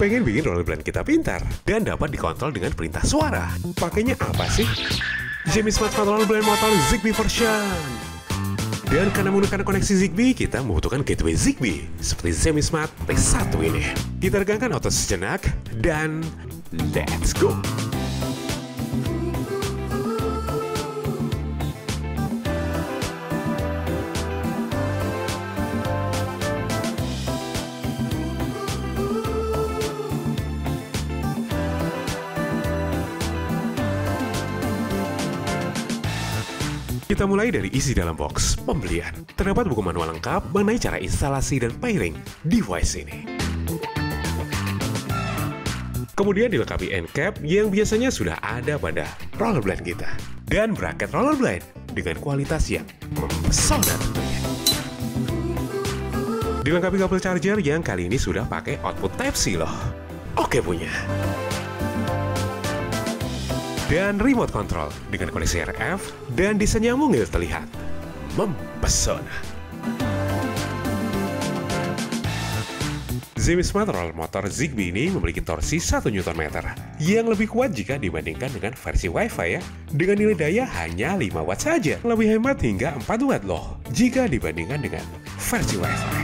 Pengen bikin rollerblade kita pintar dan dapat dikontrol dengan perintah suara? Pakainya apa sih? Xiaomi Smart Rollerblade Motor Zigbee version. Dan karena menggunakan koneksi Zigbee, kita membutuhkan gateway Zigbee seperti Xiaomi Smart T1 ini. Kita regangkan auto sejenak dan let's go! Kita mulai dari isi dalam box pembelian. Terdapat buku manual lengkap mengenai cara instalasi dan pairing device ini. Kemudian dilengkapi end cap yang biasanya sudah ada pada rollerblade kita. Dan bracket rollerblade dengan kualitas yang mempesona tentunya. Dilengkapi kabel charger yang kali ini sudah pakai output Type-C loh. Oke punya. Dan remote control dengan koneksi RF dan desain yang mungil terlihat mempesona. Xiaomi Smart Roller Motor Zigbee ini memiliki torsi 1 Nm yang lebih kuat jika dibandingkan dengan versi Wi-Fi ya. Dengan nilai daya hanya 5 Watt saja, lebih hemat hingga 4 Watt loh jika dibandingkan dengan versi Wi-Fi.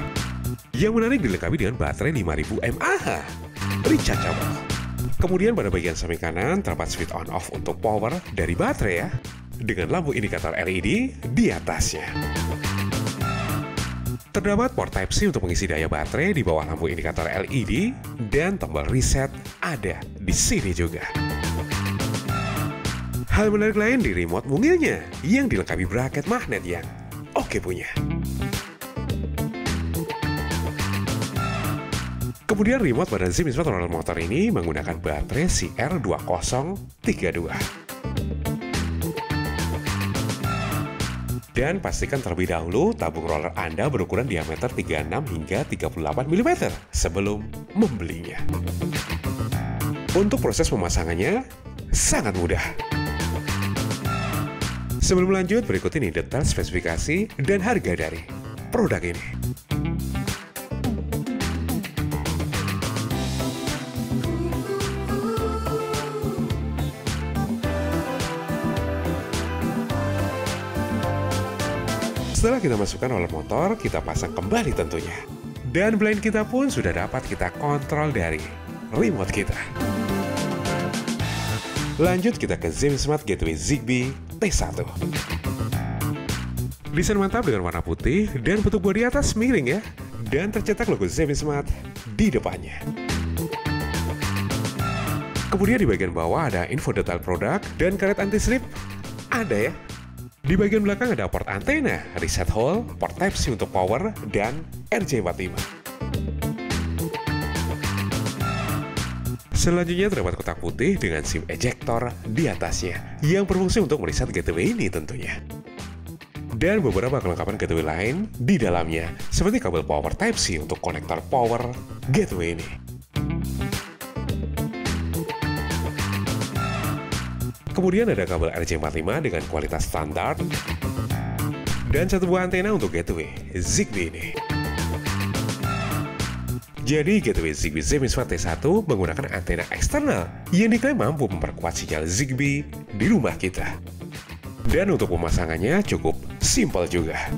Yang menarik dilengkapi dengan baterai 5000 mAh, rechargeable. Kemudian pada bagian samping kanan terdapat switch on off untuk power dari baterai ya, dengan lampu indikator LED di atasnya. Terdapat port Type-C untuk mengisi daya baterai di bawah lampu indikator LED dan tombol reset ada di sini juga. Hal menarik lain di remote mungilnya yang dilengkapi bracket magnet yang oke punya. Kemudian remote pada Xiaomi Smart Roller Motor ini menggunakan baterai CR2032. Dan pastikan terlebih dahulu tabung roller Anda berukuran diameter 36 hingga 38 mm sebelum membelinya. Untuk proses pemasangannya sangat mudah. Sebelum lanjut, berikut ini detail spesifikasi dan harga dari produk ini. Setelah kita masukkan roller motor, kita pasang kembali tentunya. Dan blind kita pun sudah dapat kita kontrol dari remote kita. Lanjut kita ke Xiaomi Smart Gateway Zigbee T1. Desain mantap dengan warna putih dan bentuk bodi atas miring ya. Dan tercetak logo Xiaomi Smart di depannya. Kemudian di bagian bawah ada info detail produk dan karet anti-slip ada ya. Di bagian belakang ada port antena, reset hole, port Type-C untuk power, dan RJ45. Selanjutnya terdapat kotak putih dengan SIM ejector di atasnya, yang berfungsi untuk mereset gateway ini tentunya. Dan beberapa kelengkapan gateway lain di dalamnya, seperti kabel power Type-C untuk konektor power gateway ini. Kemudian ada kabel RJ45 dengan kualitas standar dan satu buah antena untuk gateway Zigbee ini. Jadi gateway Zigbee Xiaomi Smart T1 menggunakan antena eksternal yang diklaim mampu memperkuat sinyal Zigbee di rumah kita. Dan untuk pemasangannya cukup simpel juga.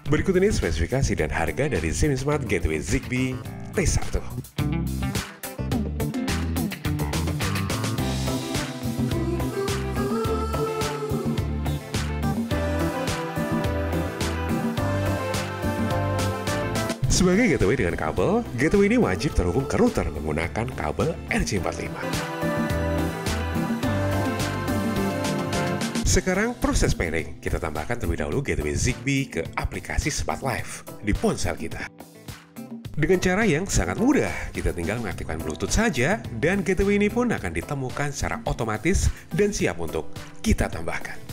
Berikut ini spesifikasi dan harga dari Xiaomi Smart Gateway Zigbee T1. Sebagai gateway dengan kabel, gateway ini wajib terhubung ke router menggunakan kabel RJ45. Sekarang proses pairing, kita tambahkan terlebih dahulu gateway Zigbee ke aplikasi Smart Life di ponsel kita. Dengan cara yang sangat mudah, kita tinggal mengaktifkan Bluetooth saja dan gateway ini pun akan ditemukan secara otomatis dan siap untuk kita tambahkan.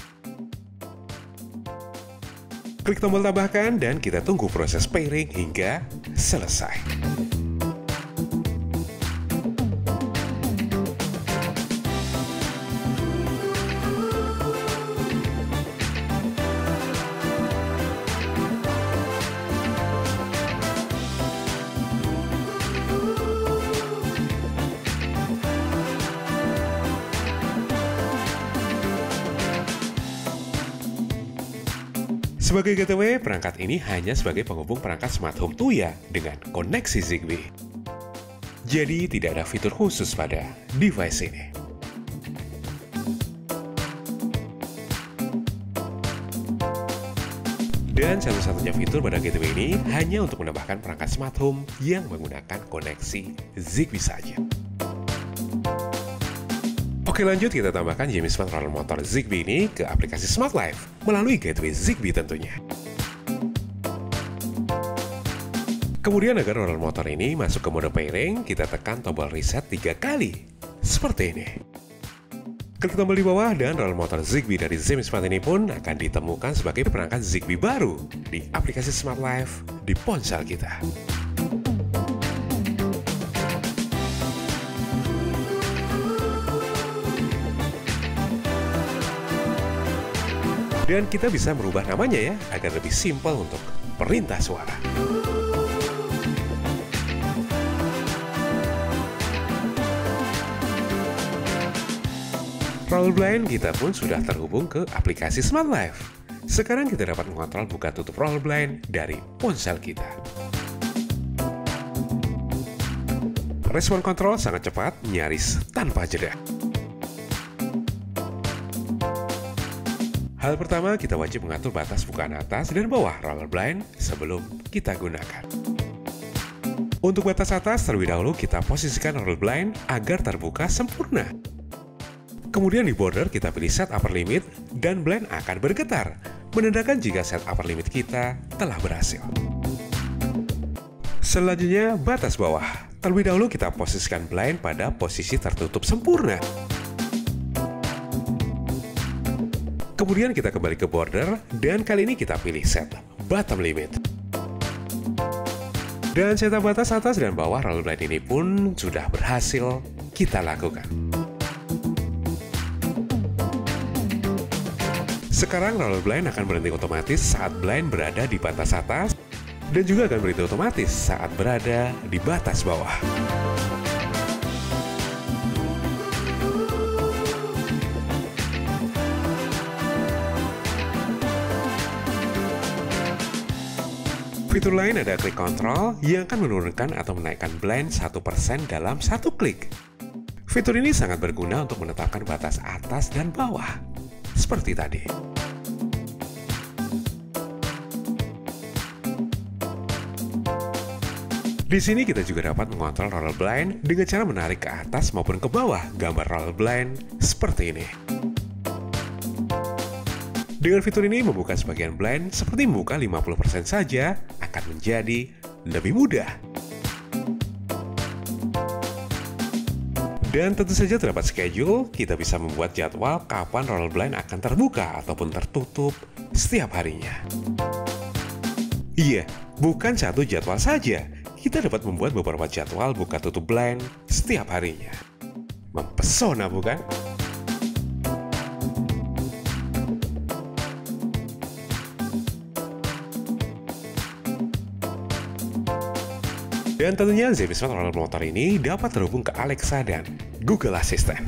Klik tombol tambahkan dan kita tunggu proses pairing hingga selesai. Sebagai gateway, perangkat ini hanya sebagai penghubung perangkat smart home Tuya dengan koneksi Zigbee. Jadi tidak ada fitur khusus pada device ini. Dan satu-satunya fitur pada gateway ini hanya untuk menambahkan perangkat smart home yang menggunakan koneksi Zigbee saja. Oke, lanjut kita tambahkan Jimmy Smart Roller Motor Zigbee ini ke aplikasi Smart Life melalui gateway Zigbee tentunya. Kemudian agar roller motor ini masuk ke mode pairing, kita tekan tombol reset 3 kali. Seperti ini. Klik tombol di bawah dan roller motor Zigbee dari Jimmy Smart ini pun akan ditemukan sebagai perangkat Zigbee baru di aplikasi Smart Life di ponsel kita. Dan kita bisa merubah namanya ya, agar lebih simpel untuk perintah suara. Rollerblind kita pun sudah terhubung ke aplikasi Smart Life. Sekarang kita dapat mengontrol buka tutup Rollerblind dari ponsel kita. Respon kontrol sangat cepat, nyaris tanpa jeda. Hal pertama, kita wajib mengatur batas bukaan atas dan bawah Rollerblind sebelum kita gunakan. Untuk batas atas, terlebih dahulu kita posisikan Rollerblind agar terbuka sempurna. Kemudian di border kita pilih set upper limit dan blind akan bergetar, menandakan jika set upper limit kita telah berhasil. Selanjutnya, batas bawah. Terlebih dahulu kita posisikan blind pada posisi tertutup sempurna. Kemudian kita kembali ke border, dan kali ini kita pilih set bottom limit. Dan setup batas atas dan bawah Rollerblind ini pun sudah berhasil kita lakukan. Sekarang Rollerblind akan berhenti otomatis saat blind berada di batas atas, dan juga akan berhenti otomatis saat berada di batas bawah. Fitur lain ada klik control yang akan menurunkan atau menaikkan blind 1% dalam satu klik. Fitur ini sangat berguna untuk menetapkan batas atas dan bawah, seperti tadi. Di sini kita juga dapat mengontrol Rollerblind dengan cara menarik ke atas maupun ke bawah gambar Rollerblind seperti ini. Dengan fitur ini membuka sebagian blind seperti membuka 50% saja akan menjadi lebih mudah. Dan tentu saja terdapat schedule, kita bisa membuat jadwal kapan Rollerblind akan terbuka ataupun tertutup setiap harinya. Iya, bukan satu jadwal saja, kita dapat membuat beberapa jadwal buka tutup blind setiap harinya. Mempesona bukan? Dan tentunya Jimmy Smart Roller Motor ini dapat terhubung ke Alexa dan Google Assistant.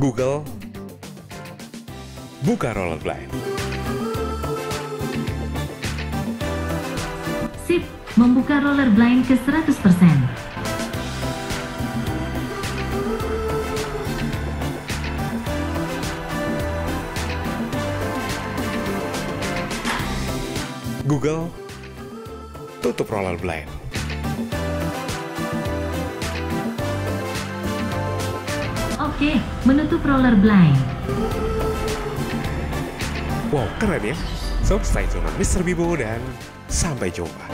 Google, buka Rollerblind. Sip, membuka Rollerblind ke 100%. Google, tutup Rollerblind. Oke, menutup Rollerblind. Wow, keren ya. So, stay tune on Mr. Bibo dan sampai jumpa.